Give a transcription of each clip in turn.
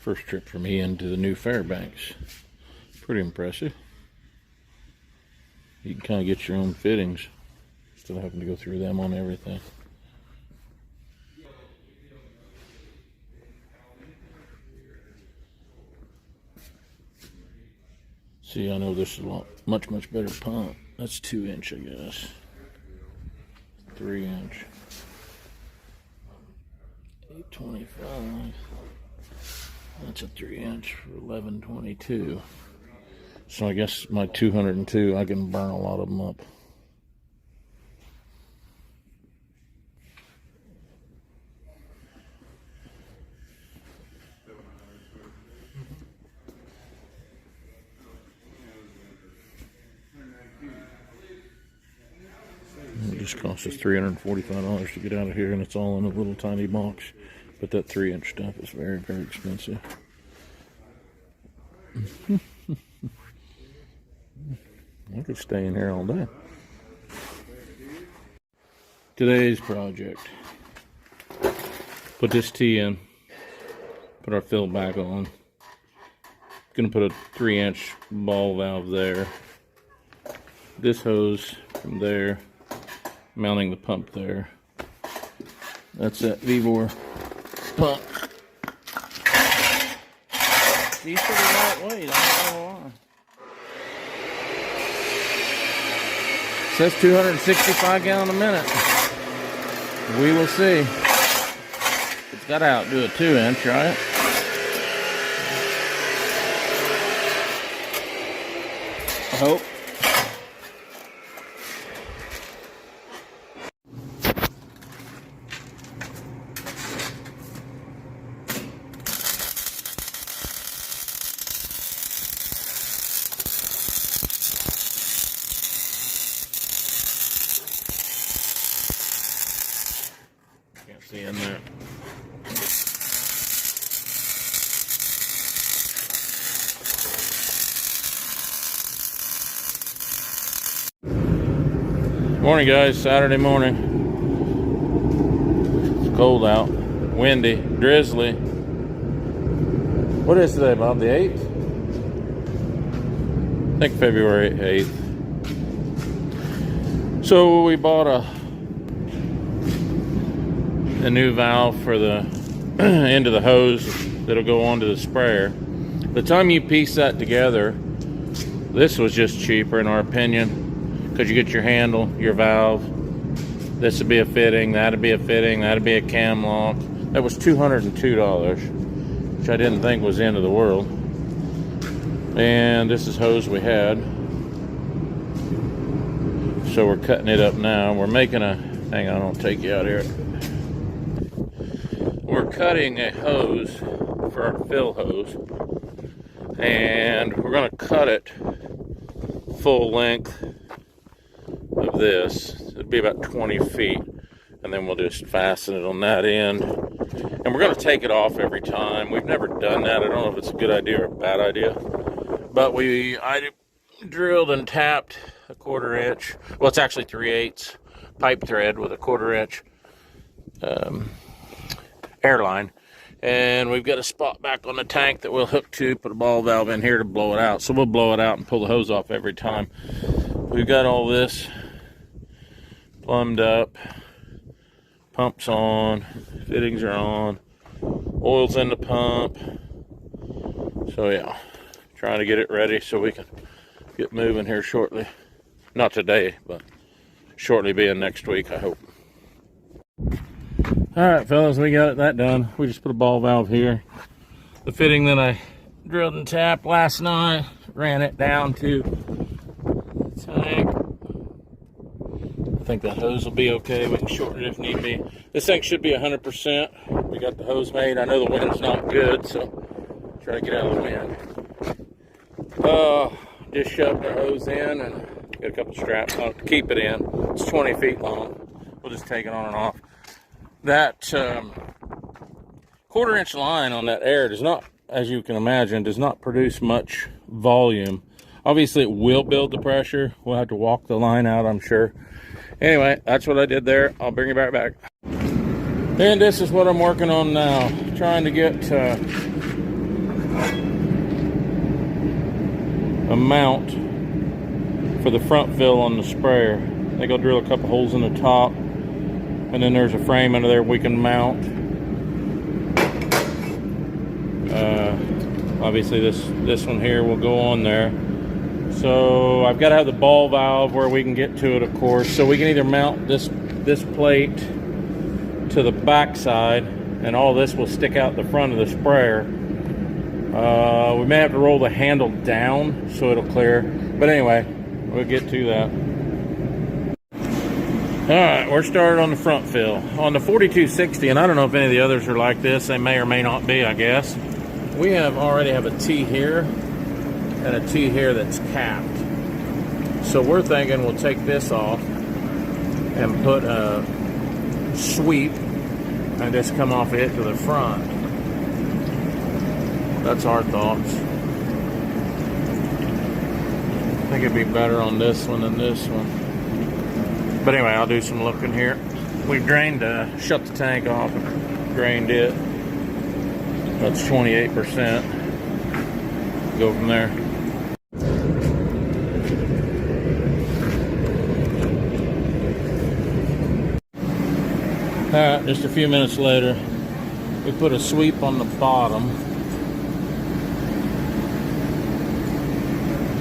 First trip for me into the new Fairbanks. Pretty impressive. You can kind of get your own fittings instead of having to go through them on everything. See, I know this is a much better pump. That's 2-inch, I guess. 3-inch. 825. That's a 3-inch for 1122. So I guess my 202, I can burn a lot of them up. It just cost us $345 to get out of here, and it's all in a little tiny box. But that 3-inch stuff is very expensive. I could stay in here all day. Today's project. Put this T in. Put our fill back on. Gonna put a 3-inch ball valve there. This hose from there. Mounting the pump there. That's that Vevor pump. These pretty lightweight, I don't know why. Says 265 gallon a minute. We will see. It's got to outdo a 2-inch, right? I hope. Can't see in there. Morning, guys. Saturday morning. It's cold out, windy, drizzly. What is today, Bob? The 8th? I think February 8th. So we bought a new valve for the end of the hose that'll go onto the sprayer. By the time you piece that together, this was just cheaper in our opinion, because you get your handle, your valve, this would be a fitting, that'd be a fitting, that'd be a cam lock. That was $202, which I didn't think was the end of the world. And this is hose we had, so we're cutting it up now. We're making a, hang on, I'll take you out here. We're cutting a hose for our fill hose, and we're going to cut it full length of this. It'll be about 20 feet, and then we'll just fasten it on that end. And we're going to take it off every time. We've never done that. I don't know if it's a good idea or a bad idea, but I drilled and tapped a 1/4 inch. Well, it's actually 3/8 pipe thread with a 1/4 inch airline, and we've got a spot back on the tank that we'll hook to, put a ball valve in here to blow it out. So we'll blow it out and pull the hose off every time. We've got all this plumbed up, pumps on, fittings are on, oil's in the pump. So yeah, trying to get it ready so we can get moving here shortly. Not today, but shortly, being next week, I hope. Alright, fellas, we got that done. We just put a ball valve here. The fitting that I drilled and tapped last night, ran it down to the tank. I think that hose will be okay. We can shorten it if need be. This thing should be 100%. We got the hose made. I know the wind's not good, so try to get out of the wind. Just shoved the hose in and got a couple straps on it to keep it in. It's 20 feet long. We'll just take it on and off. That 1/4 inch line on that air does not, as you can imagine, does not produce much volume. Obviously it will build the pressure. We'll have to walk the line out, I'm sure. Anyway, that's what I did there. I'll bring you back. And this is what I'm working on now. Trying to get a mount for the front fill on the sprayer. They go drill a couple holes in the top, and then there's a frame under there we can mount. Obviously this one here will go on there. So I've got to have the ball valve where we can get to it, of course. So we can either mount this plate to the back side, and all this will stick out the front of the sprayer. We may have to roll the handle down so it'll clear. But anyway, we'll get to that. Alright, we're started on the front fill. On the 4260, and I don't know if any of the others are like this. They may or may not be, I guess. We already have a T here and a T here that's capped. So we're thinking we'll take this off and put a sweep and just come off it to the front. That's our thoughts. I think it'd be better on this one than this one. But anyway, I'll do some looking here. We've drained, shut the tank off and drained it. That's 28%. Go from there. Alright, just a few minutes later, we put a sweep on the bottom.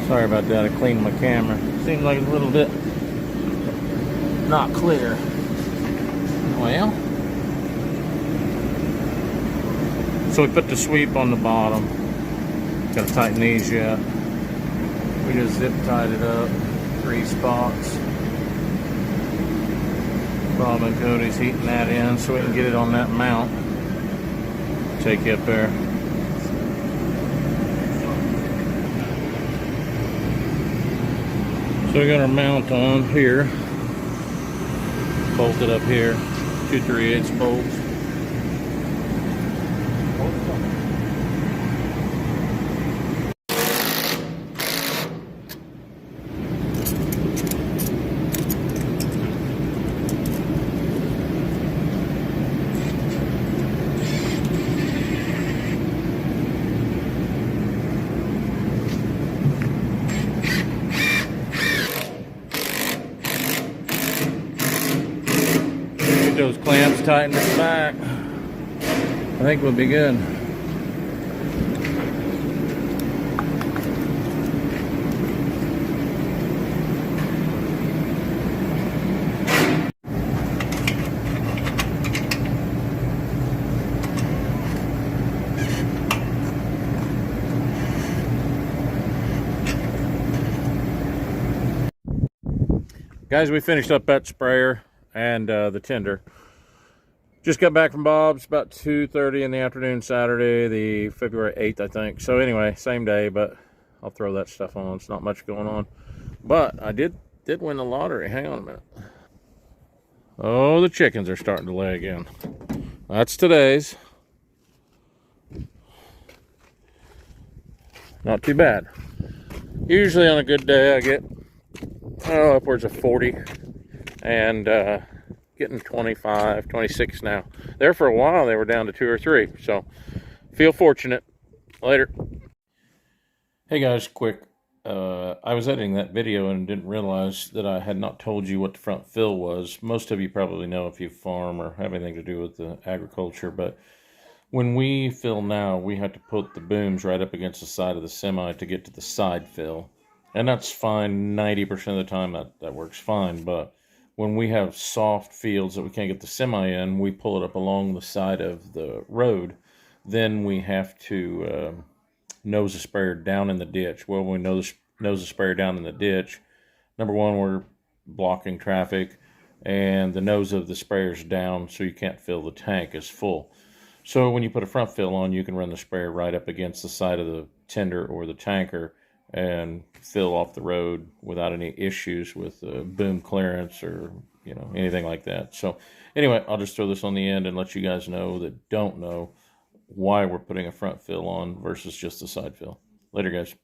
Sorry about that, I cleaned my camera. Seems like it's a little bit not clear. Well, so we put the sweep on the bottom. Gotta tighten these yet. We just zip tied it up, 3 spots. Bob and Cody's heating that in so we can get it on that mount. Take you up there. So we got our mount on here. Bolted up here. 2 3/8 bolts. Those clamps tightened at the back. I think we'll be good. Guys, we finished up that sprayer and the tender. Just got back from Bob's about 2:30 in the afternoon Saturday, the February 8th, I think. So anyway, same day, but I'll throw that stuff on. It's not much going on. But I did win the lottery. Hang on a minute. Oh, the chickens are starting to lay again. That's today's. Not too bad. Usually on a good day I get upwards of 40, and getting 25, 26 now. There for a while they were down to 2 or 3, so feel fortunate. Later. Hey guys, quick. I was editing that video and didn't realize that I had not told you what the front fill was. Most of you probably know if you farm or have anything to do with the agriculture, but when we fill now, we have to put the booms right up against the side of the semi to get to the side fill. And that's fine. 90% of the time that works fine. But when we have soft fields that we can't get the semi in, we pull it up along the side of the road. Then we have to nose the sprayer down in the ditch. Well, when we nose the sprayer down in the ditch, number one, we're blocking traffic, and the nose of the sprayer's down, so you can't fill the tank as full. So when you put a front fill on, you can run the sprayer right up against the side of the tender or the tanker and fill off the road without any issues with boom clearance or anything like that. So anyway, I'll just throw this on the end and let you guys know that don't know why we're putting a front fill on versus just a side fill. Later, guys.